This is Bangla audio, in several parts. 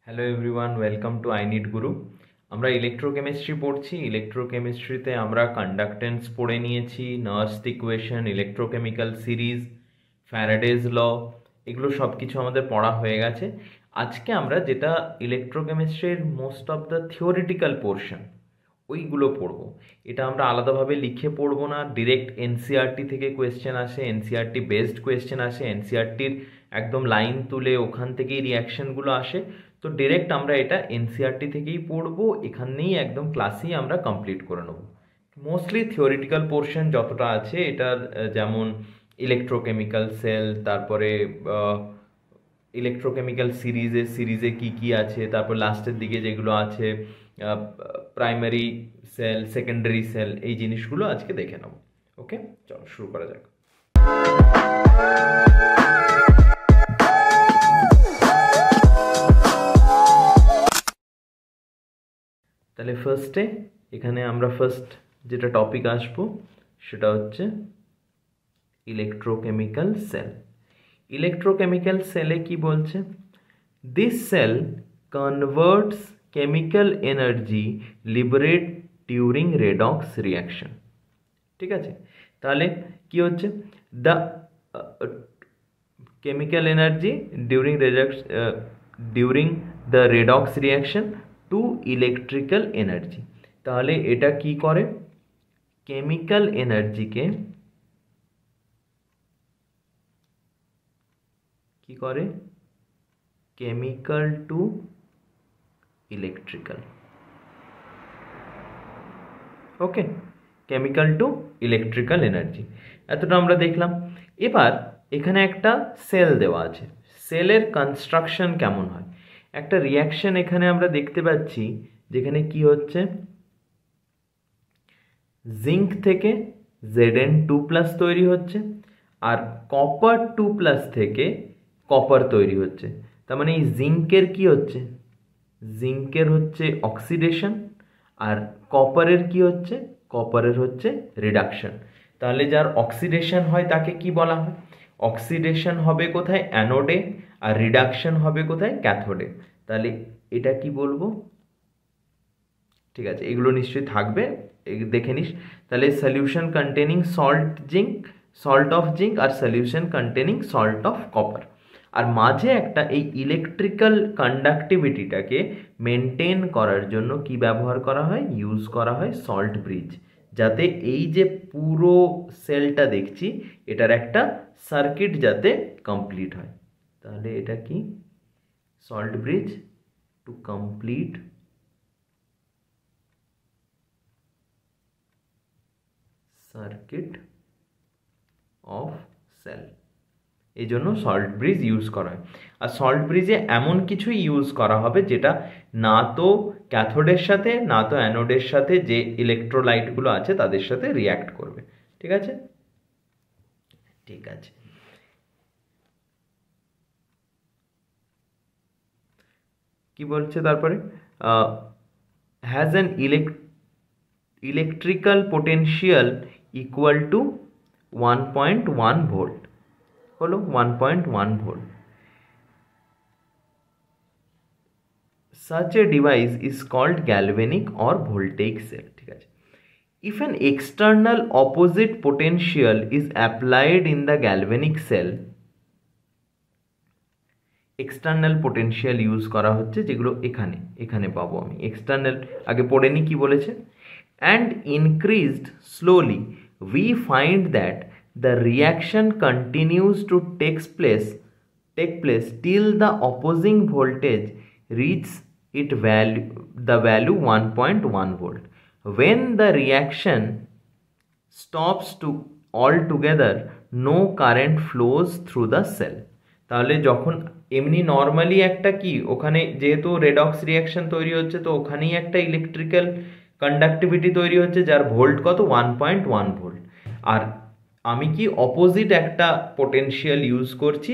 Hello everyone, welcome to I need গুরু। আমরা ইলেকট্রোকেমিস্ট্রি পড়ছি। ইলেকট্রোকেমিস্ট্রিতে আমরা কন্ডাক্টেন্স পড়ে নিয়েছি, নার্স্ট ইকুয়েশন, ইলেকট্রোকেমিক্যাল সিরিজ, ফ্যারাডেজ ল, এগুলো সব কিছু আমাদের পড়া হয়ে গেছে। আজকে আমরা যেটা ইলেকট্রোকেমিস্ট্রির most of the theoretical portion ওইগুলো পড়বো। এটা আমরা আলাদাভাবে লিখে পড়বো না, ডিরেক্ট এনসিআরটি থেকে কোয়েশ্চেন আসে, এনসিআরটি বেসড কোয়েশ্চেন আসে, এনসিআরটির একদম লাইন তুলে ওখান থেকেই রিয়াকশনগুলো আসে। তো ডিরেক্ট আমরা এটা এনসিআরটি থেকেই পড়বো, এখানেই একদম ক্লাসেই আমরা কমপ্লিট করে নেব। মোস্টলি থিওরিটিক্যাল পোর্শন যতটা আছে এটার, যেমন ইলেকট্রোকেমিক্যাল সেল, তারপরে ইলেকট্রোকেমিক্যাল সিরিজে কি কি আছে, তারপর লাস্টের দিকে যেগুলো আছে প্রাইমারি সেল, সেকেন্ডারি সেল, এই জিনিসগুলো আজকে দেখে নেব। ওকে, চলো শুরু করা যাক। তাহলে ফার্স্টে এখানে আমরা যেটা টপিক আসবো সেটা হচ্ছে ইলেকট্রোকেমিক্যাল সেল। ইলেকট্রোকেমিক্যাল সেলে কি বলছে? This cell converts chemical energy liberate during redox reaction. ঠিক আছে, তাহলে কি হচ্ছে? The chemical energy during the redox reaction to electrical energy. তাহলে এটা কি করে? কেমিক্যাল এনার্জিকে কি করে? Chemical to electrical. Okay, chemical to electrical energy, এতটা আমরা দেখলাম। এবার এখানে একটা সেল দেওয়া আছে, সেলের কনস্ট্রাকশন কেমন হয়? একটা রিয়াকশন এখানে আমরা দেখতে পাচ্ছি, যেখানে কি হচ্ছে? জিঙ্ক থেকে Zn2+ তৈরি হচ্ছে, আর কপার 2+ থেকে কপার তৈরি হচ্ছে। তার মানে এই জিঙ্কের কি হচ্ছে? জিঙ্কের হচ্ছে অক্সিডেশন, আর কপারের কি হচ্ছে? কপারের হচ্ছে রিডাকশন। তাহলে যার অক্সিডেশন হয় তাকে কি বলা হয়? অক্সিডেশন হবে কোথায়? অ্যানোডে, আর রিডাকশন হবে কোথায়? ক্যাথোডে। তাহলে এটা কি বলবো? ঠিক আছে, এগুলো নিশ্চয়ই থাকবে, দেখে নিস। তাহলে solution containing salt of zinc, আর solution containing salt of copper. আর মাঝে একটা এই ইলেকট্রিক্যাল কন্ডাক্টিভিটিটাকে মেনটেন করার জন্য কি ব্যবহার করা হয়? ইউজ করা হয় সল্ট ব্রিজ, যাতে এই যে পুরো সেলটা দেখছি এটার একটা সার্কিট যাতে কমপ্লিট হয়। তাহলে এটা কি? Salt bridge to complete circuit of cell, এই জন্য সল্ট ব্রিজ ইউজ করা হয়। আর সল্ট ব্রিজে এমন কিছুই ইউজ করা হবে যেটা না তো ক্যাথোডের সাথে না তো অ্যানোডের সাথে যে ইলেকট্রোলাইটগুলো আছে তাদের সাথে রিয়্যাক্ট করবে। ঠিক আছে, ঠিক আছে। কি বলছে তারপরে? Has an electrical potential equal to 1.1 volt. হলো 1.1 volt. Such a device is called galvanic or voltaic cell. ঠিক আছে। If an external opposite potential is applied in the galvanic cell, external potential use করা হচ্ছে, যেগুলো এখানে এখানে পাবো আমি। এক্সটার্নাল আগে পড়ে নি কি বলেছে? And increased slowly we find that the reaction continues to take place till the opposing voltage reaches the value 1.1 volt. When the reaction stops altogether, no current flows through the cell. তাহলে যখন এমনি নর্মালি একটা কি, ওখানে যেহেতু রেডক্স রিয়াকশন তৈরি হচ্ছে, তো ওখানেই একটা ইলেকট্রিক্যাল কন্ডাক্টিভিটি তৈরি হচ্ছে, যার ভোল্ট কত? 1.1 ভোল্ট। আর আমি কি অপোজিট একটা পোটেনশিয়াল ইউজ করছি,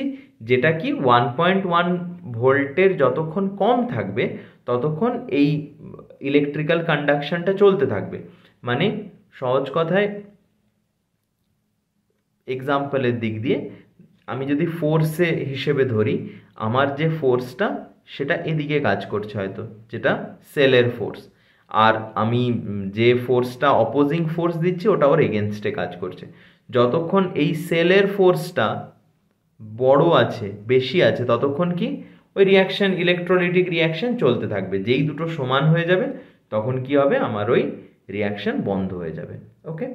যেটা কি 1.1 ভোল্টের যতক্ষণ কম থাকবে ততক্ষণ এই ইলেকট্রিক্যাল কন্ডাকশনটা চলতে থাকবে। মানে সহজ কথায়, এক্সাম্পলের দিক দিয়ে আমি যদি ফোর্সে হিসেবে ধরি, আমার যে ফোর্সটা সেটা এদিকে কাজ করছে হয়তো, যেটা সেলের ফোর্স। আর আমি যে ফোর্সটা অপোজিং ফোর্স দিচ্ছি ওটা ওর এগেনস্টে কাজ করছে। যতক্ষণ এই সেলের ফোর্সটা বড় আছে, বেশি আছে, ততক্ষণ কি ওই রিয়াকশন, ইলেকট্রোলাইটিক রিয়াকশন চলতে থাকবে। যেই দুটো সমান হয়ে যাবে তখন কি হবে, আমার ওই রিয়াকশন বন্ধ হয়ে যাবে। ওকে,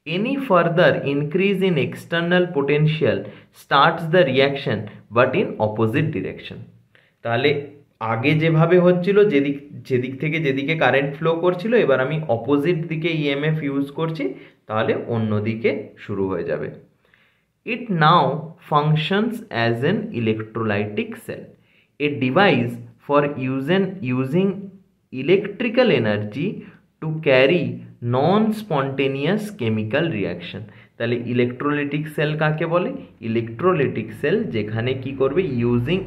any further increase in external potential starts the reaction but in opposite direction। তাহলে আগে যেভাবে হচ্ছিল, যেদিক থেকে যেদিকে কারেন্ট ফ্লো করছিল, এবার আমি অপোজিট দিকে ইএমএফ ইউজ করছি, তাহলে অন্য দিকে শুরু হয়ে যাবে। It now functions as an electrolytic cell, a device for using electrical energy to carry non-spontaneous chemical reaction। তাহলে ইলেকট্রোলাইটিক সেল কাকে বলে? ইলেকট্রোলাইটিক সেল যেখানে কি করবে, using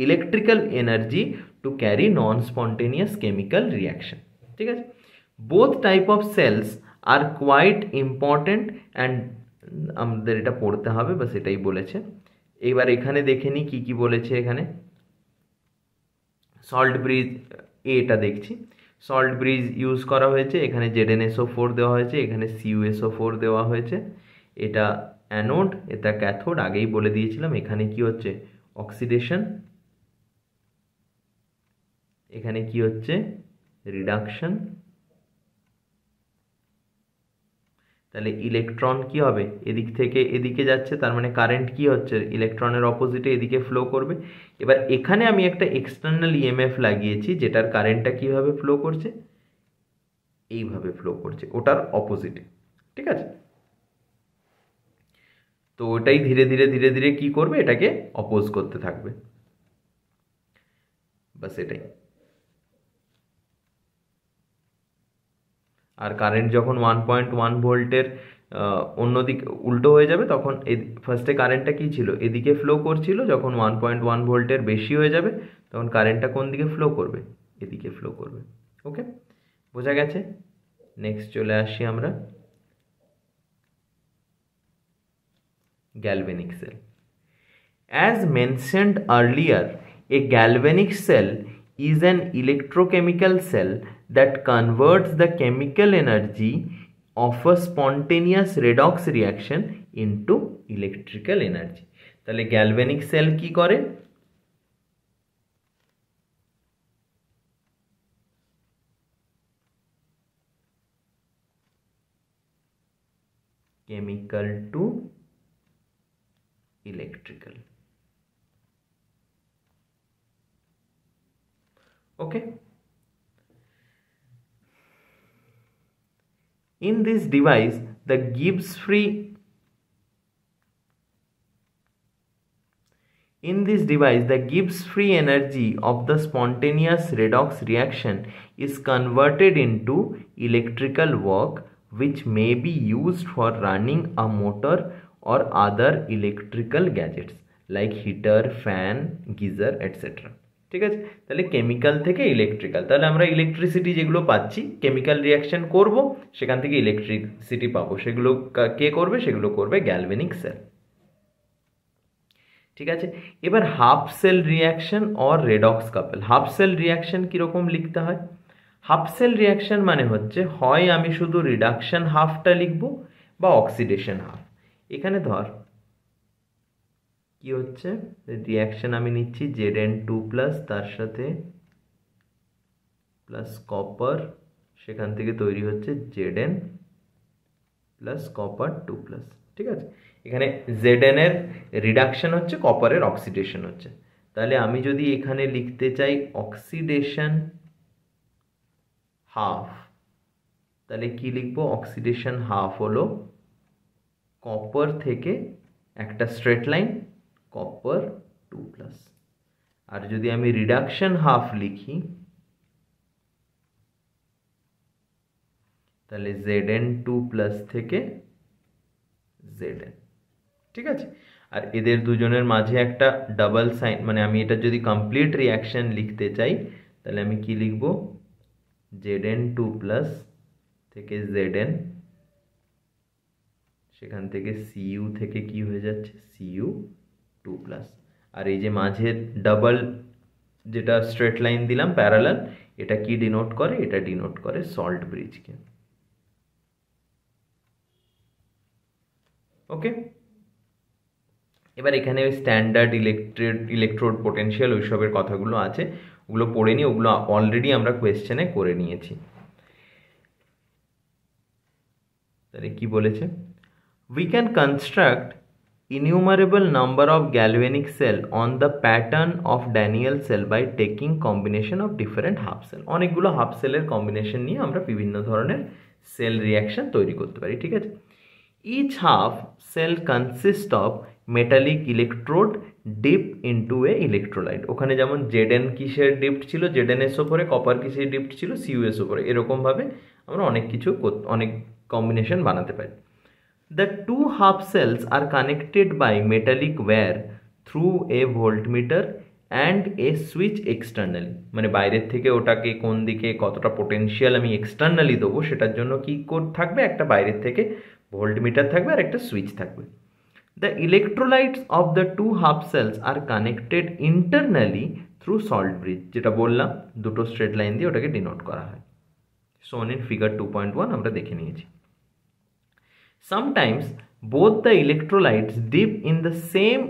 electrical energy to carry non spontaneous chemical reaction. ঠিক আছে, both type of cells are quite important and আমাদের এটা পড়তে হবে, বাস এটাই বলেছে। এবার এখানে দেখে নিই কি কি বলেছে। এখানে সল্ট ব্রিজ, এটা দেখছি সল্ট ব্রিজ ইউজ করা হয়েছে, এখানে ZnSO4 দেওয়া হয়েছে, এখানে CuSO4 দেওয়া হয়েছে। এটা অ্যানোড, এটা ক্যাথোড, আগেই বলে দিয়েছিলাম। এখানে কি হচ্ছে, অক্সিডেশন, এখানে কি হচ্ছে, রিডাকশন। তাহলে ইলেকট্রন কি হবে, এদিক থেকে এদিকে যাচ্ছে, তার মানে কারেন্ট কি হচ্ছে, ইলেকট্রনের অপোজিটে এদিকে ফ্লো করবে। এবার এখানে আমি একটা এক্সটার্নাল ইএমএফ লাগিয়েছি, যেটার কারেন্টটা কিভাবে ফ্লো করছে, এইভাবে ফ্লো করছে, ওটার অপোজিটে। ঠিক আছে, তো ওটাই ধীরে ধীরে ধীরে ধীরে কি করবে, এটাকে অপোজ করতে থাকবে, বাস এটাই। আর কারেন্ট যখন 1.1 ভোল্টের অন্যদিকে উল্টো হয়ে যাবে, তখন ফার্স্টে কারেন্টটা কি ছিল, এদিকে ফ্লো করছিল, যখন 1.1 ভোল্টের বেশি হয়ে যাবে তখন কারেন্টটা কোন দিকে ফ্লো করবে, এদিকে ফ্লো করবে। ওকে, বোঝা গেছে। নেক্সট চলে আসি আমরা galvanic cell. As mentioned earlier, a galvanic cell is an electrochemical cell that converts the chemical energy of a spontaneous redox reaction into electrical energy। তাহলে galvanic cell কি করে, chemical to electrical। Okay, in this device the Gibbs free energy of the spontaneous redox reaction is converted into electrical work which may be used for running a motor or other electrical gadgets like heater, fan, geyser, etc. ঠিক আছে, তাহলে কেমিক্যাল থেকে ইলেকট্রিক্যাল, তাহলে আমরা ইলেকট্রিসিটি যেগুলো পাচ্ছি, কেমিক্যাল রিয়াকশন করব, সেখান থেকে ইলেকট্রিসিটি পাবো, সেগুলো কে করবে, সেগুলো করবে গ্যালভেনিক সেল। ঠিক আছে, এবার half cell reaction or redox couple. Half cell reaction কীরকম লিখতে হয়, হাফ সেল রিয়াকশন মানে হচ্ছে, হয় আমি শুধু রিডাকশন হাফটা লিখব বা অক্সিডেশন হাফ। এখানে ধর কি হচ্ছে, রিয়াকশন আমি নিচ্ছি Zn2+, তার সাথে প্লাস কপার, সেখান থেকে তৈরি হচ্ছে Zn প্লাস কপার 2+। ঠিক আছে, এখানে Zn এর রিডাকশন হচ্ছে, কপারের অক্সিডেশন হচ্ছে। তাহলে আমি যদি এখানে লিখতে চাই অক্সিডেশন হাফ, তাহলে কি লিখবো, অক্সিডেশন হাফ হলো কপার থেকে একটা স্ট্রেট লাইন, কপার 2+। আর যদি আমি রিডাকশন হাফ লিখি, তাহলে Zn2+ থেকে Zn। ঠিক আছে, আর এদের দুজনের মাঝে একটা ডাবল সাইন, মানে আমি এটা যদি কমপ্লিট রিয়াকশন লিখতে চাই, তাহলে আমি কি লিখব, Zn2+ থেকে Zn, সেখান থেকে Cu থেকে কি হয়ে যাচ্ছে, Cu 2+। আর এই যে মাঝের ডাবল যেটা স্ট্রেট লাইন দিলাম প্যারালাল, এটা কি ডিনোট করে? এটা ডিনোট করে সল্ট ব্রিজকে। ওকে, এবার এখানে স্ট্যান্ডার্ড ইলেকট্রোড পোটেনশিয়াল ওইসবের কথাগুলো আছে, ওগুলো পড়ে নিই, ওগুলো অলরেডি আমরা কোয়েশ্চেনে করে নিয়েছি। তাহলে কি বলেছে? We can construct innumerable number of galvanic cell on the pattern of Daniell cell by taking combination of different half cell। অনেকগুলো হাফ সেলের কম্বিনেশন নিয়ে আমরা বিভিন্ন ধরনের সেল রিয়াকশন তৈরি করতে পারি, ঠিক আছে? Each half cell consist of metallic electrode dip into a electrolyte. ওখানে যেমন জেডএন কিসের ডিপড ছিল, জেডএনএস ওপরে, কপার কিসের ডিপড ছিল, সিইউএস ওপরে, এরকমভাবে আমরা অনেক কিছু অনেক কম্বিনেশন বানাতে পারি। The two half cells are connected by metallic wire through a voltmeter and a switch externally। মানে বাইরের থেকে ওটাকে কোন দিকে কতটা পোটেনশিয়াল আমি এক্সটার্নালি দেবো সেটার জন্য কি কোড থাকবে, একটা বাইরের থেকে ভোল্টমিটার থাকবে আর একটা সুইচ থাকবে। The electrolytes of the two half cells are connected internally through salt bridge, যেটা বললাম দুটো স্ট্রেট লাইন দিয়ে ওটাকে ডিনোট করা হয়। shown in figure 2.1 আমরা দেখে নিয়েছি। Sometimes both the electrolytes dip in the same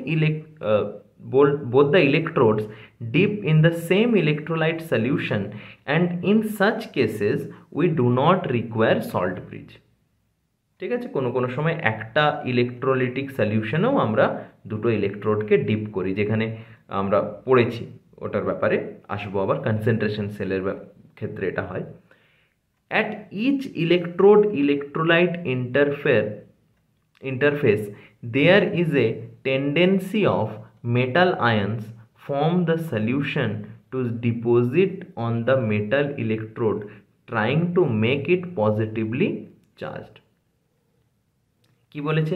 both the electrodes dip in the same electrolyte solution, and in such cases we do not require salt bridge। ঠিক আছে, কোনো কোনো সময় একটা ইলেকট্রোলিটিক সলিউশনেও আমরা দুটো ইলেকট্রোডকে ডিপ করি, যেখানে আমরা পড়েছি, ওটার ব্যাপারে আসবো আবার, কনসেন্ট্রেশন সেলের ক্ষেত্রে এটা হয়। At each electrode-electrolyte interface, there is a tendency of metal ions from the solution to deposit on the metal electrode, trying to make it positively charged। কি বলেছে?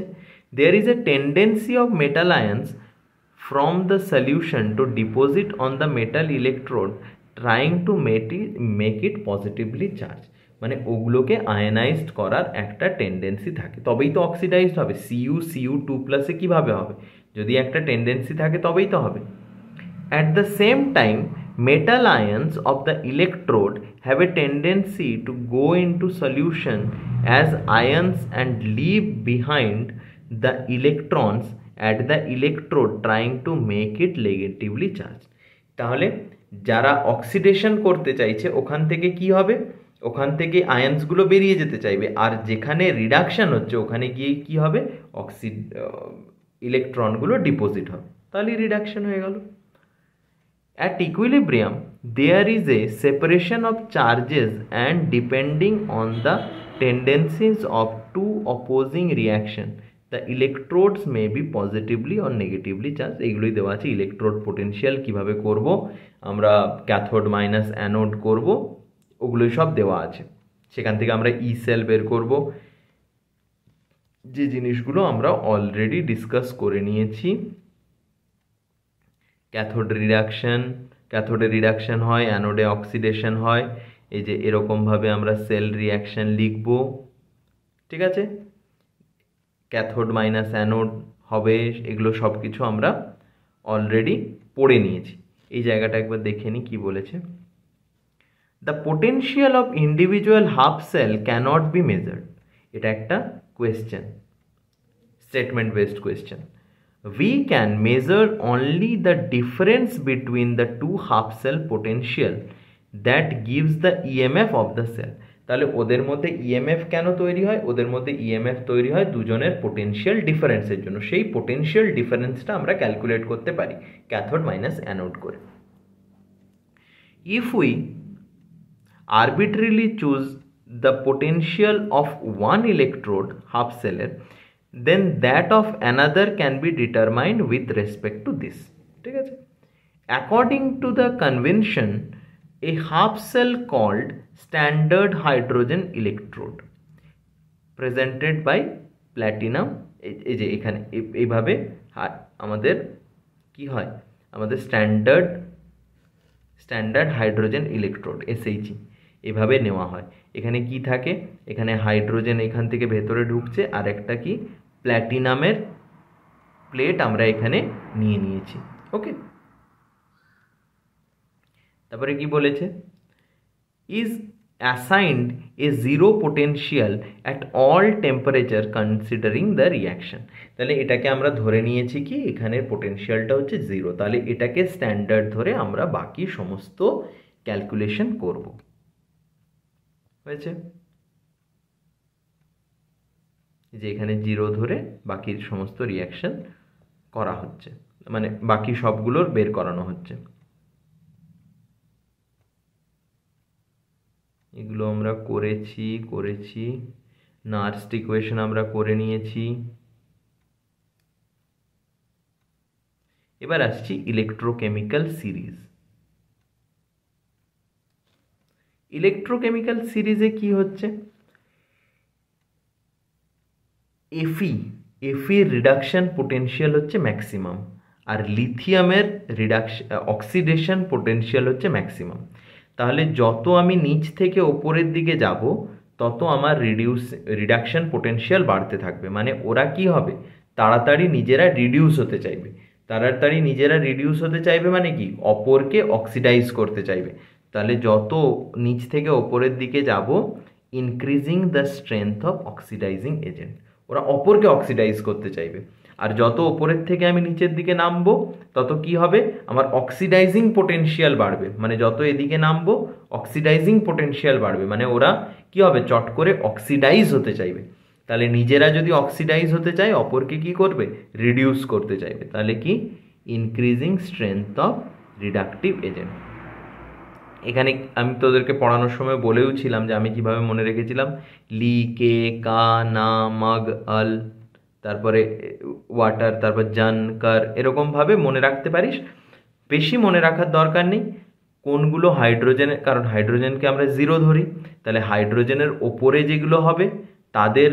There is a tendency of metal ions from the solution to deposit on the metal electrode, trying to make it positively charged। মানে ওগুলোকে আয়নাইজড করার একটা টেন্ডেন্সি থাকে, তবেই তো অক্সিডাইজড হবে। Cu2+ কিভাবে হবে? যদি একটা টেন্ডেন্সি থাকে তবেই তো হবে। At the same time, metal ions of the electrode have a tendency to go into solution as ions and leave behind the electrons at the electrode, trying to make it negatively charged। তাহলে যারা অক্সিডেশন করতে চাইছে ওখান থেকে কি হবে? ওখান থেকে আয়ন্সগুলো বেরিয়ে যেতে চাইবে, আর যেখানে রিডাকশন হচ্ছে ওখানে গিয়ে কি হবে? ইলেকট্রনগুলো ডিপোজিট হবে, তাহলে রিডাকশন হয়ে গেল। At equilibrium, there is a separation of charges, and depending on the tendencies of two opposing reaction, the electrodes may be positively or negatively charged। এগুলোই দেওয়া আছে। ইলেকট্রোড পোটেনশিয়াল কিভাবে করব, আমরা ক্যাথোড মাইনাস অ্যানোড করব, ওগুলোই সব দেওয়া আছে। সেখান থেকে আমরা ই সেল বের করব, যে জিনিসগুলো আমরা অলরেডি ডিসকাস করে নিয়েছি। ক্যাথোডে রিডাকশন হয়, অ্যানোডে অক্সিডেশন হয়। এই যে এরকমভাবে আমরা সেল রিয়াকশন লিখব, ঠিক আছে? ক্যাথোড মাইনাস অ্যানোড হবে, এগুলো সব কিছু আমরা অলরেডি পড়ে নিয়েছি। এই জায়গাটা একবার দেখে নিই কি বলেছে। The potential of individual half cell cannot be measured। এটা একটা question, statement based question. We can measure only the difference between the two half cell potential that gives the EMF of the cell। তাহলে ওদের মধ্যে ইএমএফ কেন তৈরি হয়? ওদের মধ্যে ইএমএফ তৈরি হয় দুজনের পোটেনশিয়াল ডিফারেন্সের জন্য। সেই পোটেনশিয়াল ডিফারেন্সটা আমরা ক্যালকুলেট করতে পারি ক্যাথোড মাইনাস অ্যানোড করে। If we arbitrarily choose the potential of one electrode half celler, then that of another can be determined with respect to this। ঠিক আছে, according to the convention, a half cell called standard hydrogen electrode presented by platinum, এই যে এখানে এইভাবে আমাদের কি হয়, আমাদের স্ট্যান্ডার্ড হাইড্রোজেন ইলেকট্রোড SHE এভাবে নেওয়া হয়। এখানে কি থাকে? এখানে হাইড্রোজেন এখান থেকে ভেতরে ঢুকছে, আর একটা কি প্ল্যাটিনামের প্লেট আমরা এখানে নিয়ে নিয়েছি। ওকে, তারপরে কি বলেছে, is assigned A zero potential at all temperature considering the reaction. তাহলে এটাকে আমরা ধরে নিয়েছি কি এখানের পোটেনশিয়ালটা হচ্ছে জিরো, তাহলে এটাকে স্ট্যান্ডার্ড ধরে আমরা বাকি সমস্ত ক্যালকুলেশন করব। হয়েছে, যে এখানে জিরো ধরে বাকি সমস্ত রিয়াকশন করা হচ্ছে, মানে বাকি সবগুলোর বের করানো হচ্ছে। এগুলো আমরা করেছি নার্স্ট ইকুয়েশন আমরা করে নিয়েছি। এবার আসছি ইলেকট্রোকেমিক্যাল সিরিজ। ইলেকট্রোকেমিক্যাল সিরিজে কি হচ্ছে, এফির রিডাকশন পোটেনশিয়াল হচ্ছে ম্যাক্সিমাম, আর লিথিয়ামের অক্সিডেশন পোটেনশিয়াল হচ্ছে ম্যাক্সিমাম। তাহলে যত আমি নিচ থেকে ওপরের দিকে যাব তত আমার রিডাকশন পোটেনশিয়াল বাড়তে থাকবে, মানে ওরা কি হবে, তাড়াতাড়ি নিজেরা রিডিউস হতে চাইবে, মানে কি অপরকে অক্সিডাইজ করতে চাইবে। তাহলে যত নিচ থেকে ওপরের দিকে যাব, increasing the strength of oxidising agent, ওরা অপরকে অক্সিডাইজ করতে চাইবে। আর যত ওপরের থেকে আমি নিচের দিকে নামবো তত কি হবে, আমার অক্সিডাইজিং পোটেনশিয়াল বাড়বে, মানে যত এদিকে নামবো অক্সিডাইজিং পোটেনশিয়াল বাড়বে, মানে ওরা কি হবে, চট করে অক্সিডাইজ হতে চাইবে। তাহলে নিজেরা যদি অক্সিডাইজ হতে চায়, অপরকে কি করবে, রিডিউস করতে চাইবে। তাহলে কি, increasing strength of reductive agent. এখানে আমি তোদেরকে পড়ানোর সময় বলেও ছিলাম যে আমি কিভাবে মনে রেখেছিলাম, লি, কে, কা, না, মগ, আল, তারপরে ওয়াটার, তারপর জন, কার, এরকমভাবে মনে রাখতে পারিস। বেশি মনে রাখার দরকার নেই কোনগুলো হাইড্রোজেনের, কারণ হাইড্রোজেনকে আমরা জিরো ধরি, তাহলে হাইড্রোজেনের ওপরে যেগুলো হবে তাদের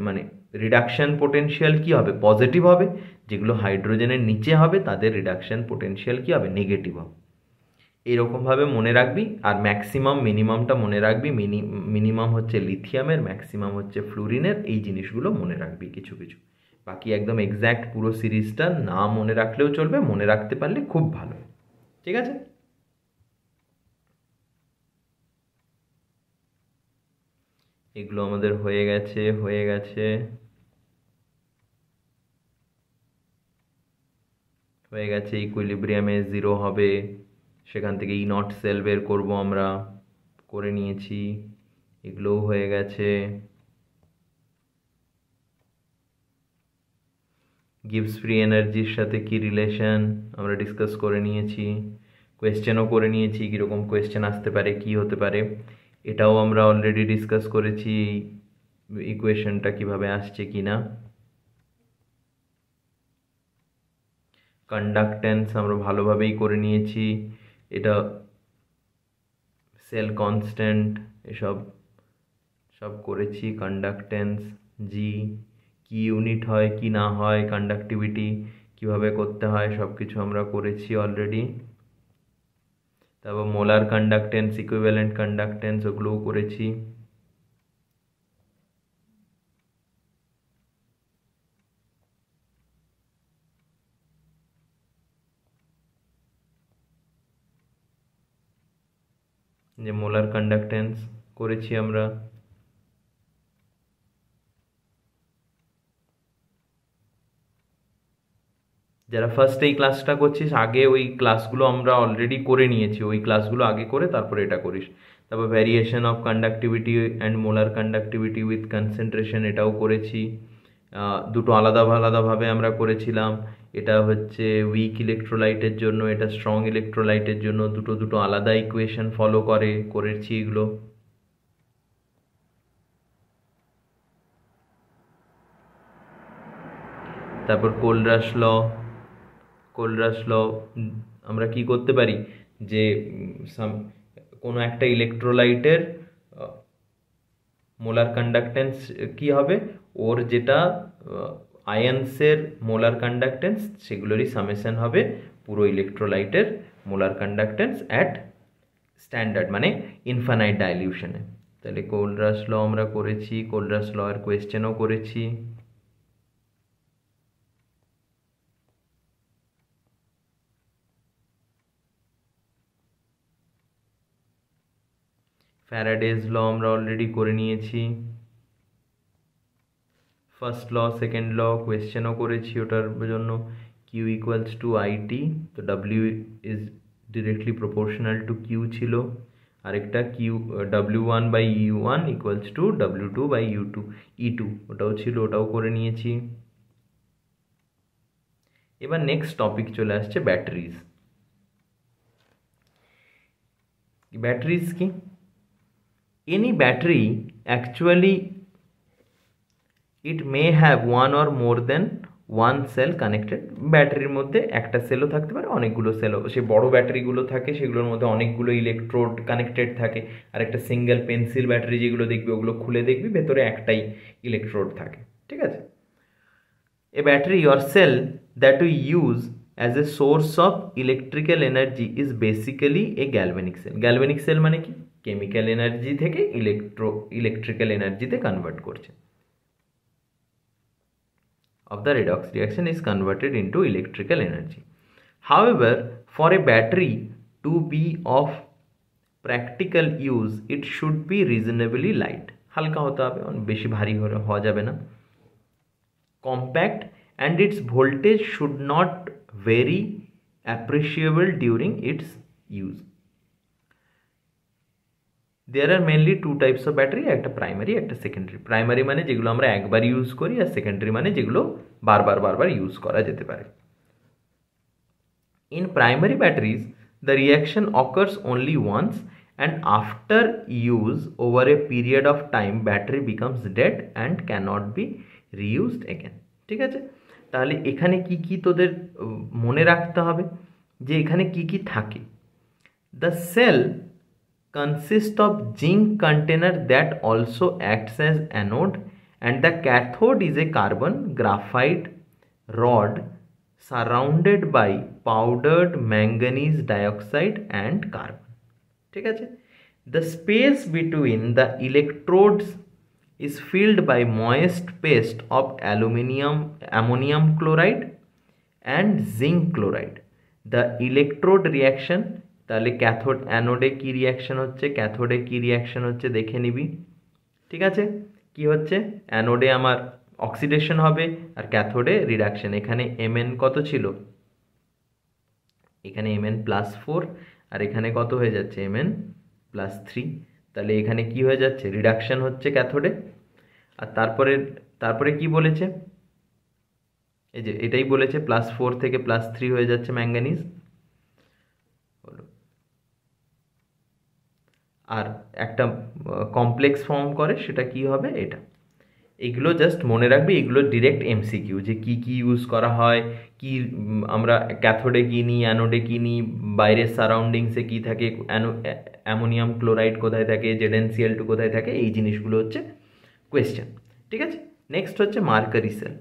মানে রিডাকশন পোটেনশিয়াল কি হবে, পজিটিভ হবে। যেগুলো হাইড্রোজেনের নিচে হবে তাদের রিডাকশন পোটেনশিয়াল কি হবে, নেগেটিভ হবে। এইরকমভাবে মনে রাখবি। আর ম্যাক্সিমাম মিনিমামটা মনে রাখবি, মিনিমাম হচ্ছে লিথিয়ামের, ম্যাক্সিমাম হচ্ছে ফ্লুরিনের। এই জিনিসগুলো মনে রাখবি কিছু কিছু, বাকি একদম এক্স্যাক্ট পুরো সিরিজটা না মনে রাখলেও চলবে, মনে রাখতে পারলে খুব ভালো। ঠিক আছে, এগুলো আমাদের হয়ে গেছে। ইকুইলিব্রিয়ামে জিরো হবে, সেখান থেকে ই নট সেল বের করবো আমরা, করে নিয়েছি। এগুলোও হয়ে গেছে। গিভস ফ্রি এনার্জির সাথে কি রিলেশন আমরা ডিসকাস করে নিয়েছি, কোয়েশ্চেনও করে নিয়েছি, কীরকম কোয়েশ্চেন আসতে পারে, কি হতে পারে এটাও আমরা অলরেডি ডিসকাস করেছি, ইকুয়েশনটা কিভাবে আসছে কি না। কন্ডাক্টেন্স আমরা ভালোভাবেই করে নিয়েছি, এটা সেল কনস্ট্যান্ট এসব সব করেছি। কন্ডাক্টেন্স, জি কি ইউনিট হয় কি না হয়, কন্ডাক্টিভিটি কিভাবে করতে হয়, সব কিছু আমরা করেছি অলরেডি। তারপর মোলার কন্ডাক্টেন্স, ইকুইভ্যালেন্ট কন্ডাক্টেন্স, ওগুলোও করেছি। যে মোলার কন্ডাক্টেন্স করেছি আমরা। যারা ফার্স্ট এই ক্লাসটা করছিস, আগে ওই ক্লাসগুলো আমরা অলরেডি করে নিয়েছি, ওই ক্লাসগুলো আগে করে তারপরে এটা করিস। তারপর variation of conductivity and molar conductivity with concentration, এটাও করেছি। দুটো আলাদাভাবে আমরা করেছিলাম। এটা হচ্ছে উইক ইলেকট্রোলাইটের জন্য, এটা স্ট্রং ইলেকট্রোলাইটের জন্য, দুটো আলাদা ইকুয়েশন ফলো করেছি এগুলো। তারপর কোলরাস ল আমরা কি করতে পারি, যে কোনো একটা ইলেকট্রোলাইটের মোলার কন্ডাক্টেন্স কি হবে, ওর যেটা আয়ন্সের মোলার কন্ডাক্টেন্স সেগুলোরই সামেশন হবে পুরো ইলেকট্রোলাইটের মোলার কন্ডাক্টেন্স অ্যাট স্ট্যান্ডার্ড, মানে ইনফাইনাইট ডাইলিউশনে। তাহলে কোলরাস ল আমরা করেছি, কোলরাস ল এর কোয়েশ্চেনও করেছি। ফ্যারাডেজ ল আমরা অলরেডি করে নিয়েছি, ফার্স্ট ল সেকেন্ড ল কোয়েশ্চেনও করেছি, ওটার জন্য কিউ ইকুয়ালস টু আইটি, তো W is directly proportional to Q ছিল, আরেকটা Q W1/U1 equals to W2/E2 ওটাও ছিল, ওটাও করে নিয়েছি। এবার নেক্সট টপিক চলে আসছে ব্যাটারিজ। ব্যাটারিজ কি? Any battery actually it may have one or more than one cell connected. ব্যাটারির মধ্যে একটা সেলও থাকতে পারে, অনেকগুলো সেলও, সে বড় ব্যাটারিগুলো থাকে সেগুলোর মধ্যে অনেকগুলো ইলেকট্রোড কানেক্টেড থাকে, আর একটা সিঙ্গেল পেন্সিল ব্যাটারি যেগুলো দেখবি ওগুলো খুলে দেখবি ভেতরে একটাই ইলেকট্রোড থাকে, ঠিক আছে। A battery or cell that we use as a source of electrical energy is basically a galvanic cell. Galvanic cell মানে কি? কেমিক্যাল এনার্জি থেকে ইলেকট্রিক্যাল এনার্জিতে কনভার্ট করছে। Of the redox reaction is converted into electrical energy. However, for a battery to be of practical use, it should be reasonably light. হালকা হতে হবে, বেশি ভারী হওয়া যাবে না। Compact, and its voltage should not vary appreciable during its use. There are mainly two types of battery, একটা প্রাইমারি একটা সেকেন্ডারি। প্রাইমারি মানে যেগুলো আমরা একবার ইউজ করি, আর সেকেন্ডারি মানে যেগুলো বারবার ইউজ করা যেতে পারে। In primary batteries, the reaction occurs only once, and after use over a period of time, battery becomes dead and cannot be reused again. ঠিক আছে, তাহলে এখানে কি কি তোদের মনে রাখতে হবে যে এখানে কি কি থাকে। The cell consists of zinc container that also acts as anode, and the cathode is a carbon graphite rod surrounded by powdered manganese dioxide and carbon. ঠিক আছে, the space between the electrodes is filled by moist paste of ammonium chloride and zinc chloride. The electrode reaction, তাহলে ক্যাথোড অ্যানোডে কি রিয়াকশন হচ্ছে, ক্যাথোডে কি রিয়াকশন হচ্ছে দেখে নিবি, ঠিক আছে। কি হচ্ছে, অ্যানোডে আমার অক্সিডেশন হবে আর ক্যাথোডে রিডাকশন। এখানে Mn কত ছিল, এখানে Mn+4 আর এখানে কত হয়ে যাচ্ছে Mn+3, তাহলে এখানে কি হয়ে যাচ্ছে, রিডাকশন হচ্ছে ক্যাথোডে। আর তারপরে কি বলেছে, এই যে এটাই বলেছে, +4 থেকে +3 হয়ে যাচ্ছে ম্যাঙ্গানিজ, আর একটা কমপ্লেক্স ফর্ম করে, সেটা কি হবে এটা। এগুলো জাস্ট মনে রাখবি, এগুলো ডিরেক্ট এমসিকিউ, যে কি কি ইউজ করা হয়, কি আমরা ক্যাথোডে কি নিই, অ্যানোডে কি নিই, বাইরের সারাউন্ডিংসে কি থাকে, অ্যামোনিয়াম ক্লোরাইড কোথায় থাকে, ZnCl2 কোথায় থাকে, এই জিনিসগুলো হচ্ছে কোয়েশ্চেন, ঠিক আছে। নেক্সট হচ্ছে mercury cell,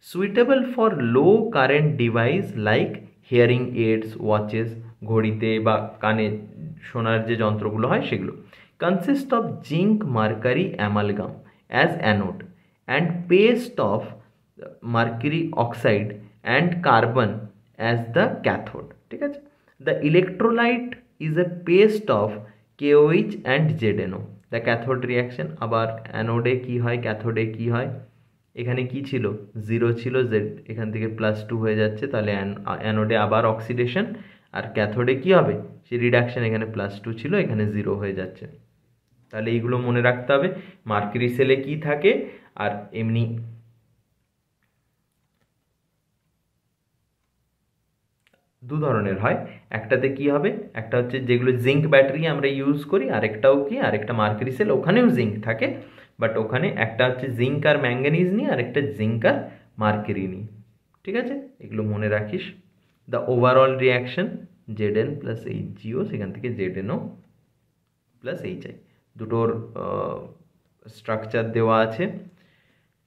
suitable for low current device like hearing aids, watches, ঘড়িতে বা কানে শোনার যে যন্ত্রগুলো হয় সেগুলো। Consist of zinc mercury amalgam as anode and paste of mercury oxide and carbon as the cathode, ঠিক আছে। The electrolyte is a paste of KOH and ZNO. The cathode reaction, আবার অ্যানোডে কি হয়, ক্যাথোডে কি হয়, এখানে কি ছিল 0 ছিল, Z এখান থেকে +2 হয়ে যাচ্ছে, তাহলে অ্যানোডে আবার অক্সিডেশন, আর ক্যাথোডে কি হবে, সে রিডাকশন, এখানে +2 ছিল এখানে 0 হয়ে যাচ্ছে। তাহলে এইগুলো মনে রাখতে হবে, মার্কারি সেলে কি থাকে। আর এমনি দু ধরনের হয়, একটাতে কি হবে, একটা হচ্ছে যেগুলো জিঙ্ক ব্যাটারি আমরা ইউজ করি, আরেকটাও কি, আরেকটা মার্কারি সেল, ওখানেও জিঙ্ক থাকে, বাট ওখানে একটা হচ্ছে জিঙ্ক আর ম্যাঙ্গানিজ নিই, আরেকটা জিঙ্ক আর মার্কারি নিই, ঠিক আছে। এগুলো মনে রাখিস। দ্য ওভারঅল রিয়াকশন Zn+HgO, সেখান থেকে ZnO+HI, দুটোর স্ট্রাকচার দেওয়া আছে।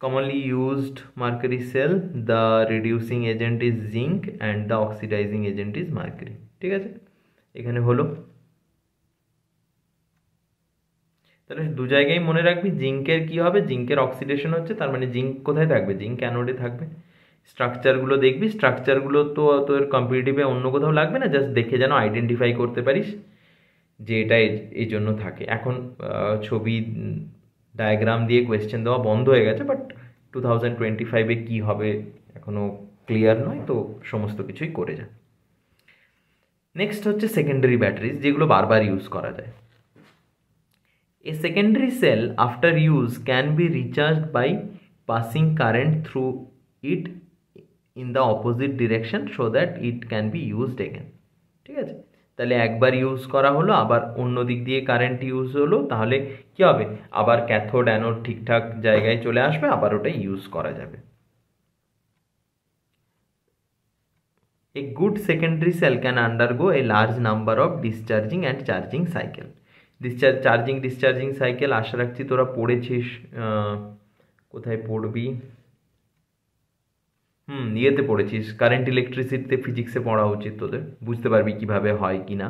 Commonly used mercury cell, the reducing agent is zinc and the oxidizing agent is mercury, ঠিক আছে। এখানে হলো, তাহলে দু জায়গায় মনে রাখবি, জিঙ্কের কি হবে, জিঙ্কের অক্সিডেশন হচ্ছে, তার মানে জিঙ্ক কোথায় থাকবে, জিঙ্ক অ্যানোডে থাকবে। স্ট্রাকচারগুলো দেখবি, স্ট্রাকচারগুলো তো তোর কম্পিটিটিভে অন্য কোথাও লাগবে না, জাস্ট দেখে যেন আইডেন্টিফাই করতে পারিস যে এটা এই জন্য থাকে। এখন ছবি ডায়াগ্রাম দিয়ে কোয়েশ্চেন দেওয়া বন্ধ হয়ে গেছে, বাট 2025-এ কী হবে এখনও ক্লিয়ার নয়, তো সমস্ত কিছুই করে যায়। নেক্সট হচ্ছে সেকেন্ডারি ব্যাটারিজ, যেগুলো বারবার ইউজ করা যায়। A secondary cell after use can be recharged by passing current through it in the opposite direction so that it can be used again. ঠিক আছে, তাহলে একবার ইউজ করা হলো, আবার অন্য দিক দিয়ে কারেন্ট ইউজ হলো, তাহলে কি হবে, আবার ক্যাথোড অ্যানোড ঠিকঠাক জায়গায় চলে আসবে, আবার ওটা ইউজ করা যাবে। A good secondary cell can undergo a large number of discharging and charging cycle. Discharging cycle আশা রাখছি তোরা পড়েছিস। কোথায় পড়বি? ইয়েতে পড়েছিস, কারেন্ট ইলেকট্রিসিটিতে, ফিজিক্সে পড়া উচিত তোদের, বুঝতে পারবি কিভাবে হয় কি না।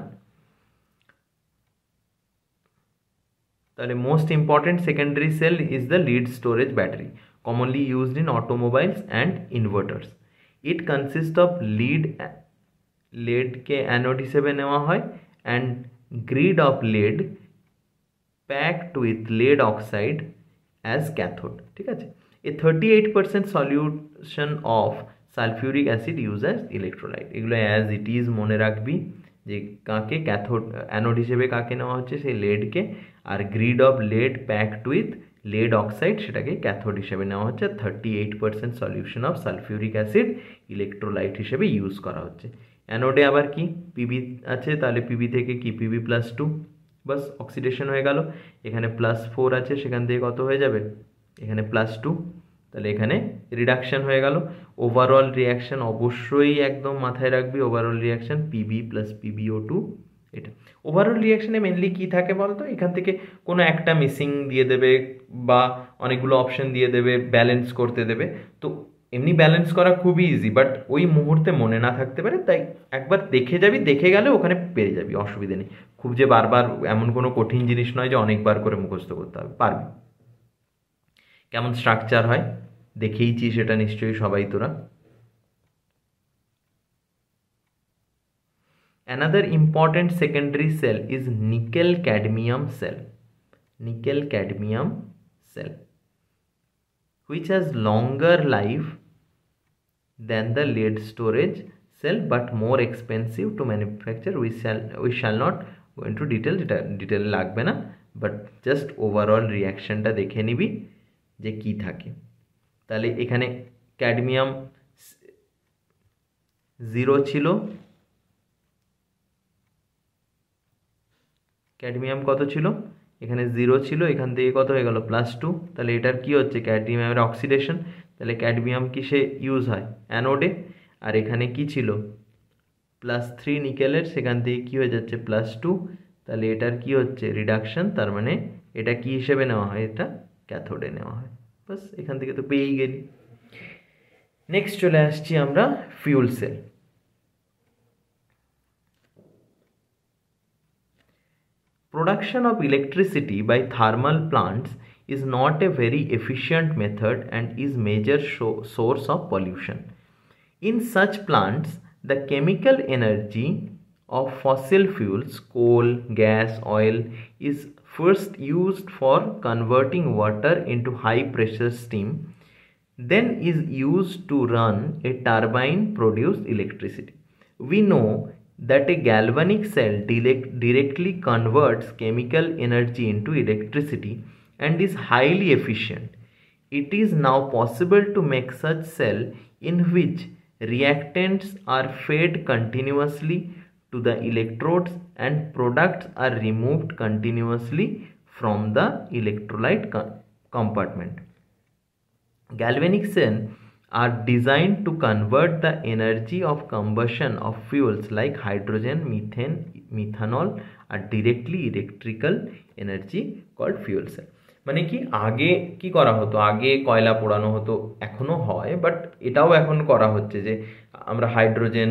তাহলে most important secondary cell is the lead storage battery, commonly used in automobiles and inverters. It consist of লেডকে অ্যানোড হিসেবে নেওয়া হয় and grid of lead packed with lead oxide as cathode। ঠিক আছে, a 38% solution of sulfuric acid used as electrolyte। এগুলো অ্যাজ ইট ইজ মনে রাখবি, যে কাকে ক্যাথোড অ্যানোড হিসেবে কাকে নেওয়া হচ্ছে, সেই লেডকে, আর grid of lead packed with lead oxide সেটাকে ক্যাথোড হিসেবে নেওয়া হচ্ছে। 38% solution of sulphuric acid electrolyte হিসেবে ইউজ করা হচ্ছে। অ্যানোডে আবার কি পিবি আছে, তাহলে পিবি থেকে কি Pb+2, বাস অক্সিডেশন হয়ে গেল। এখানে +4 আছে, সেখান থেকে কত হয়ে যাবে, এখানে +2, তাহলে এখানে রিডাকশান হয়ে গেল। ওভারঅল রিয়াকশান অবশ্যই একদম মাথায় রাখবি, ওভারঅল রিয়াকশান Pb + PbO2। এটা ওভারঅল রিয়াকশানে মেনলি কী থাকে বলতো, এখান থেকে কোনো একটা মিসিং দিয়ে দেবে বা অনেকগুলো অপশন দিয়ে দেবে, ব্যালেন্স করতে দেবে। তো এমনি ব্যালেন্স করা খুবই ইজি, বাট ওই মুহূর্তে মনে না থাকতে পারে, তাই একবার দেখে যাবি, দেখে গেলে ওখানে পেয়ে যাবি, অসুবিধে নেই। খুব যে বারবার এমন কোনো কঠিন জিনিস নয় যে অনেকবার করে মুখস্থ করতে হবে, পারবি। কেমন স্ট্রাকচার হয় দেখেইছি সেটা নিশ্চয়ই সবাই তোরা। Another important secondary cell is nickel cadmium cell, which has longer life than the lead storage cell but more expensive to manufacture. We shall not go into detail লাগবে না, বাট জাস্ট ওভারঅল রিয়াকশনটা দেখে নিবি যে কি থাকে। তাহলে এখানে ক্যাডমিয়াম 0 ছিল, ক্যাডমিয়াম কত ছিল, এখানে 0 ছিল, এখান থেকে কত হয়ে গেল +2, তাহলে এটার কি হচ্ছে, ক্যাডমিয়ামের অক্সিডেশন, তাহলে ক্যাডমিয়াম কিসে ইউজ হয়, অ্যানোডে। আর এখানে কি ছিল +3 নিকেলের, সেখান থেকে কি হয়ে যাচ্ছে +2, তাহলে এটার কি হচ্ছে রিডাকশন, তার মানে এটা কি হিসেবে নেওয়া হয়, এটা ক্যাথোডে নেওয়া হয়। বাস এখান থেকে তো পেয়েই গেলি। নেক্সট চলে আসছি আমরা fuel cell. Production of electricity by thermal plants is not a very efficient method and is major source of pollution. In such plants, the chemical energy of fossil fuels, coal, gas, oil, is first used for converting water into high pressure steam, then is used to run a turbine produce electricity. We know that a galvanic cell directly converts chemical energy into electricity and is highly efficient. It is now possible to make such cell in which reactants are fed continuously to the electrodes and products are removed continuously from the electrolyte compartment. Galvanic cells are designed to convert the energy of combustion of fuels like hydrogen, methane, methanol are directly electrical energy called fuel cell। মানে কি আগে কি করা হতো, আগে কয়লা পোড়ানো হতো, এখনো হয়, বাট এটাও এখন করা হচ্ছে যে আমরা হাইড্রোজেন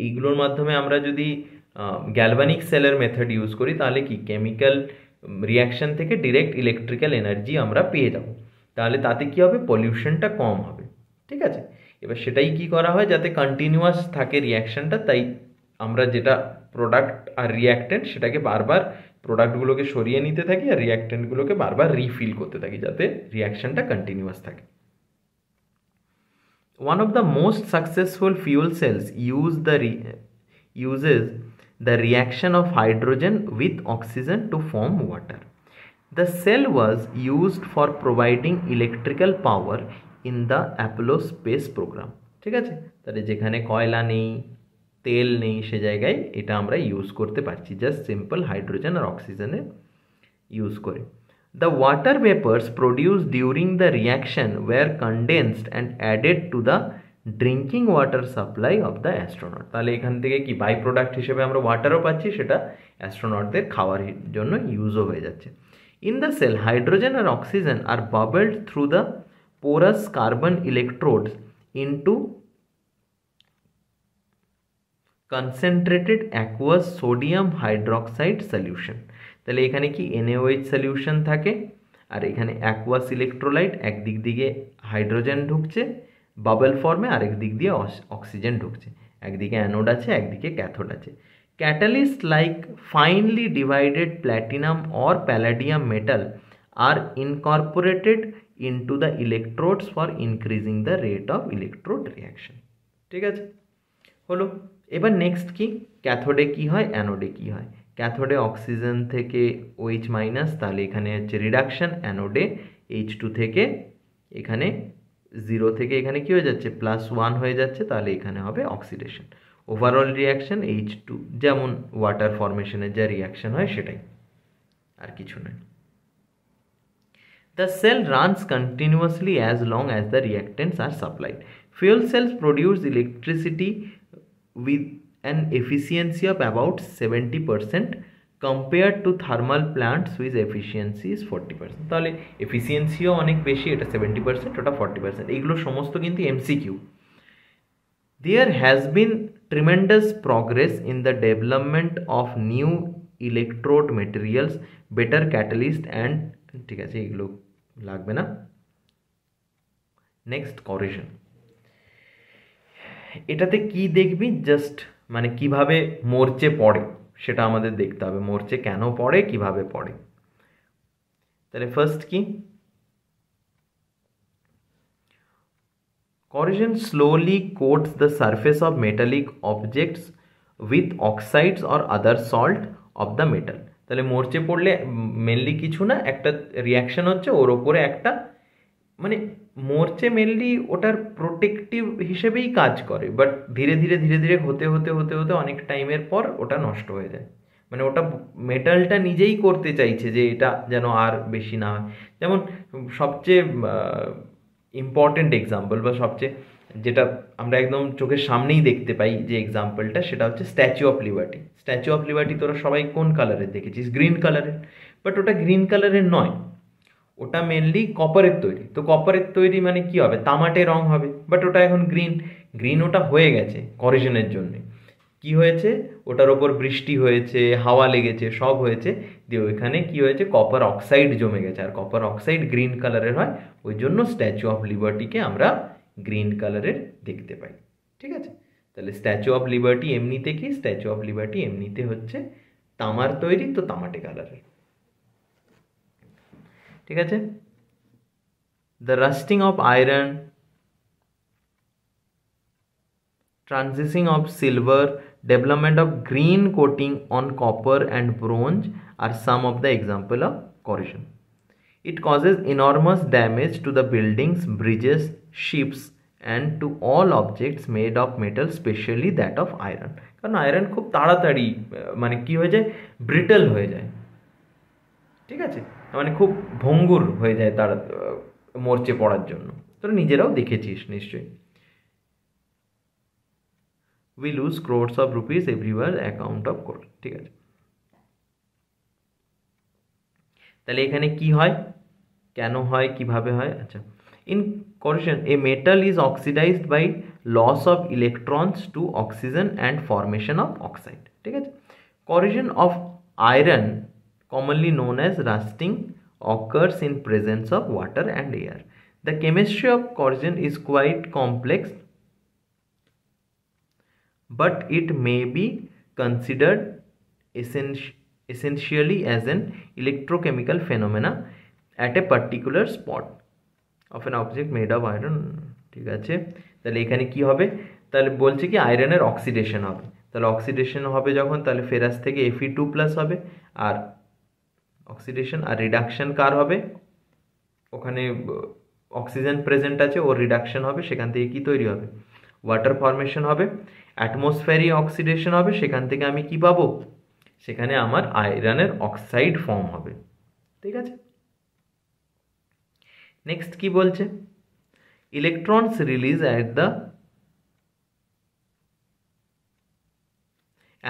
এইগুলোর মাধ্যমে আমরা যদি গ্যালভানিক সেলের মেথড ইউজ করি, তাহলে কি কেমিক্যাল রিয়াকশন থেকে ডিরেক্ট ইলেকট্রিক্যাল এনার্জি আমরা পেয়ে যাব। তাহলে তাতে কি হবে, পলিউশনটা কম হবে। ঠিক আছে, এবার সেটাই কি করা হয়, যাতে কন্টিনিউয়াস থাকে রিয়াকশানটা, তাই আমরা যেটা প্রোডাক্ট আর রিঅ্যাক্টেন্ট সেটাকে বারবার প্রোডাক্টগুলোকে সরিয়ে নিতে থাকি আর রিঅ্যাক্টেন্টগুলোকে বারবার রিফিল করতে থাকি যাতে রিঅ্যাকশনটা কন্টিনিউয়াস থাকে। One of the most successful fuel cells uses the reaction of hydrogen with oxygen to form water. The cell was used for providing electrical power in the Apollo space program. ঠিক আছে, তাহলে যেখানে কয়লা নেই, তেল নেই, সে জায়গায় এটা আমরা ইউজ করতে পারছি জাস্ট সিম্পল হাইড্রোজেন আর অক্সিজেনে ইউজ করে। The water vapors produced during the reaction were condensed and added to the drinking water supply of the astronaut. তাহলে এখান থেকে কি বাই প্রোডাক্ট হিসেবে আমরা ওয়াটারও পাচ্ছি, সেটা অ্যাস্ট্রোনটদের খাওয়ার জন্য ইউজও হয়ে যাচ্ছে। In the cell, hydrogen or oxygen are bubbled through the porous carbon electrodes into concentrated aqueous sodium hydroxide solution. তাহলে এখানে কি NaOH সলিউশন থাকে আর এখানে অ্যাকুয়াস ইলেকট্রোলাইট, একদিক দিকে হাইড্রোজেন ঢুকছে বাবল ফর্মে, আরেক দিক দিয়ে অক্সিজেন ঢুকছে, একদিকে অ্যানোড আছে একদিকে ক্যাথোড আছে। Catalyst like finely divided platinum or palladium metal are incorporated into the electrodes for increasing the rate of electrode reaction. ঠিক আছে, হলো। এবার নেক্সট কি, ক্যাথোডে কি হয়, অ্যানোডে কি হয়। ক্যাথোডে অক্সিজেন থেকে OH মাইনাস, তাহলে এখানে হচ্ছে রিডাকশন। অ্যানোডে H2 থেকে এখানে 0 থেকে এখানে কি হয়ে যাচ্ছে +1 হয়ে যাচ্ছে, তাহলে এখানে হবে অক্সিডেশন। ওভারঅল রিয়াকশন H2, যেমন ওয়াটার ফর্মেশনের যা রিয়াকশন হয় সেটাই, আর কিছু নয়। The cell runs continuously as long as the reactants are supplied. Fuel cells produce electricity with an efficiency of about 70% compared to thermal plants with efficiency is 40%. তাহলে এফিসিয়েন্সিও অনেক বেশি, এটা 70%, ওটা 40%। এইগুলো সমস্ত কিন্তু MCQ। There has been tremendous progress in the development of new electrode materials, better catalyst and ঠিক আছে এগুলো লাগবে না। নেক্সট করেশন, এটাতে কি দেখবি, জাস্ট মানে কিভাবে মরচে পড়ে সেটা আমাদের দেখতে হবে, মরচে কেন পড়ে, কিভাবে পড়ে। তাহলে ফার্স্ট কি, corrosion slowly coats the surface of metallic objects with oxides or other salt of the metal. তাহলে মরচে পড়লে মেনলি কিছু না, একটা রিয়াকশন হচ্ছে, ওর ওপরে একটা মানে মরচে মেনলি ওটার প্রোটেক্টিভ হিসেবেই কাজ করে, বাট ধীরে ধীরে ধীরে ধীরে হতে হতে হতে হতে অনেক টাইমের পর ওটা নষ্ট হয়ে যায়। মানে ওটা মেটালটা নিজেই করতে চাইছে যে এটা যেন আর বেশি না হয়। যেমন সবচেয়ে ইম্পর্টেন্ট এক্সাম্পল বা সবচেয়ে যেটা আমরা একদম চোখের সামনেই দেখতে পাই যে এক্সাম্পলটা, সেটা হচ্ছে statue of liberty. Statue of liberty তোরা সবাই কোন কালারের দেখেছিস, গ্রিন কালারের, বাট ওটা গ্রিন কালারের নয়, ওটা মেনলি কপারের তৈরি। তো কপারের তৈরি মানে কি হবে, তামাটে রং হবে, বাট ওটা এখন গ্রিন। গ্রিন ওটা হয়ে গেছে করিশনের জন্যে। কি হয়েছে, ওটার ওপর বৃষ্টি হয়েছে, হাওয়া লেগেছে, সব হয়েছে, দিয়ে ওইখানে কি হয়েছে, কপার অক্সাইড জমে গেছে, আর কপার অক্সাইড গ্রিন কালারের হয়, ওই জন্য স্ট্যাচু অফ লিবার্টিকে আমরা গ্রিন কালারের দেখতে পাই। ঠিক আছে, তাহলে স্ট্যাচু অফ লিবার্টি এমনিতে কি, স্ট্যাচু অফ লিবার্টি এমনিতে হচ্ছে তামার তৈরি, তো তামাটে কালারের। ঠিক আছে, the lasting of iron, transition of silver, development of green coating on copper and bronze are some of the example of corrosion. It causes enormous damage to the buildings, bridges, ships and to all objects made of metal, especially that of iron. কারণ আয়রন খুব তাড়াতাড়ি মানে কি হয়ে যায়, ব্রিটল হয়ে যায়। ঠিক আছে, মানে খুব ভঙ্গুর হয়ে যায় তারা মরচে পড়ার জন্য, তোরা নিজেরাও দেখেছিস নিশ্চয়ই। we lose crores of rupees everywhere account of corrosion. ঠিক আছে, তাহলে এখানে কি হয়, কেন হয়, কিভাবে হয়। আচ্ছা, in corrosion a metal is oxidized by loss of electrons to oxygen and formation of oxide. ঠিক আছে, corrosion of iron commonly known as rusting occurs in presence of water and air. The chemistry of corrosion is quite complex. but it may be considered essentially as an electrochemical phenomena at a particular spot of an object made of iron. ঠিক আছে, তাহলে এখানে কি হবে, তাহলে বলছে কি আয়রনের অক্সিডেশন হবে, তাহলে অক্সিডেশন হবে যখন, তাহলে ফেরাস থেকে Fe2+ হবে, আর অক্সিডেশন আর রিডাকশন কার হবে, ওখানে অক্সিজেন প্রেজেন্ট আছে, ওর রিডাকশন হবে, সেখান থেকে কি তৈরি হবে, ওয়াটার ফর্মেশন হবে। অ্যাটমসফিয়ারিক অক্সিডেশন হবে, সেখান থেকে আমি কি পাবো, সেখানে আমার আয়রনের অক্সাইড ফর্ম হবে। ঠিক আছে, নেক্সট কি বলছে, electrons release at the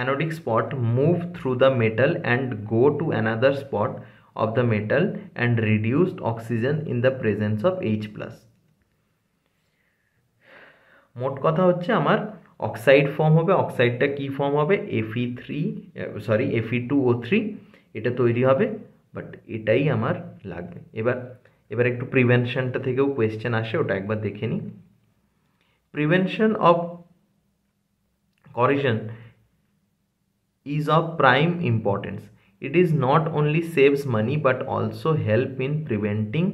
anodic spot move through the metal and go to another spot of the metal and reduced oxygen in the presence of H+. মোট কথা হচ্ছে আমার অক্সাইড ফর্ম হবে, অক্সাইডটা কি ফর্ম হবে, Fe2O3, এটা তৈরি হবে, বাট এটাই আমার লাগবে। এবার একটু প্রিভেনশনটা থেকেও কোয়েশ্চেন আসে, ওটা একবার দেখে নিই। Prevention of corrosion is of prime importance. It is not only saves money but also help in preventing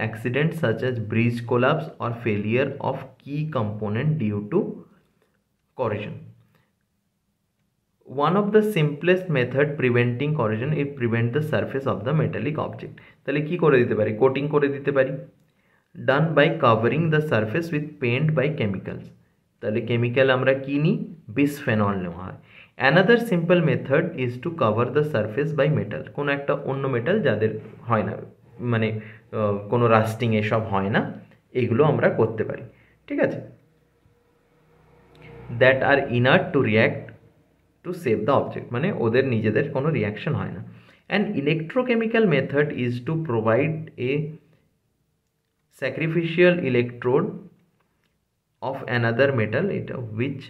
accidents such as bridge collapse or failure of key component due to corrosion. One of the simplest method preventing corrosion is prevent the surface of the metallic object. তাহলে কি করে দিতে পারি, কোটিং করে দিতে পারি, done by covering the surface with paint by chemicals. তাহলে কেমিক্যাল আমরা কি নিই, বিসফেনল নেওয়া হয়। Another simple method is to cover the surface by metal, কোনো একটা অন্য মেটাল যাদের হয় না, মানে কোনো রাস্টিং এসব হয় না, এগুলো আমরা করতে পারি। ঠিক আছে, that are inert to react to save the object, মানে ওদের নিজেদের কোনো রিয়াকশন হয় না। And electrochemical method is to provide a sacrificial electrode of another metal, এটা which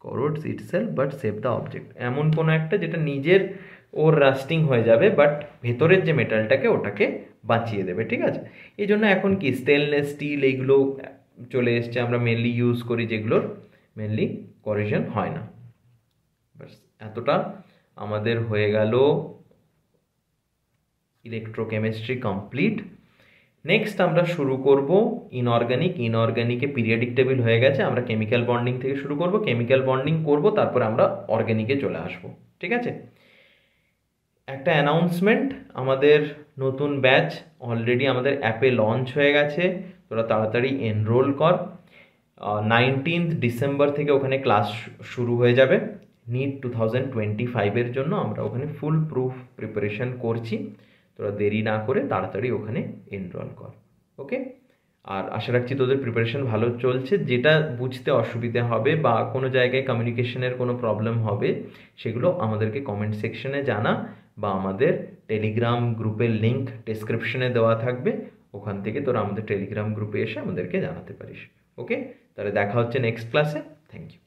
corrodes itself but save the object, এমন কোনো একটা যেটা নিজের ওর রাস্টিং হয়ে যাবে বাট ভেতরের যে মেটালটাকে ওটাকে বাঁচিয়ে দেবে। ঠিক আছে, এই জন্য এখন কি স্টেনলেস স্টিল এইগুলো চলে এসছে, আমরা মেনলি ইউজ করি যেগুলোর মেনলি corrosion হয় না। বাস এতটা আমাদের হয়ে গেল ইলেকট্রোকেমিস্ট্রি কমপ্লিট। নেক্সট আমরা শুরু করব ইনঅর্গানিকে পিরিয়ডিক টেবিল হয়ে গেছে, আমরা কেমিক্যাল বন্ডিং থেকে শুরু করব, কেমিক্যাল বন্ডিং করব, তারপরে আমরা অর্গানিকে চলে আসব। ঠিক আছে, একটা অ্যানাউন্সমেন্ট, আমাদের নতুন ব্যাচ অলরেডি আমাদের অ্যাপে লঞ্চ হয়ে গেছে, তোরা তাড়াতাড়ি এনরোল কর। 19 ডিসেম্বর থেকে ওখানে ক্লাস শুরু হয়ে যাবে, নিট 2025 জন্য আমরা ওখানে ফুল প্রুফ প্রিপারেশন করছি, তোরা দেরি না করে তাড়াতাড়ি ওখানে এনরোল কর। ওকে, আর আশা রাখছি তোদের প্রিপারেশন ভালো চলছে। যেটা বুঝতে অসুবিধা হবে বা কোনো জায়গায় কমিউনিকেশনের কোনো প্রবলেম হবে, সেগুলো আমাদেরকে কমেন্ট সেকশনে জানা, বা আমাদের টেলিগ্রাম গ্রুপের লিঙ্ক ডেসক্রিপশনে দেওয়া থাকবে, ওখান থেকে তোরা আমাদের টেলিগ্রাম গ্রুপে এসে আমাদেরকে জানাতে পারিস। ওকে, তাহলে দেখা হচ্ছে নেক্সট ক্লাসে। Thank you.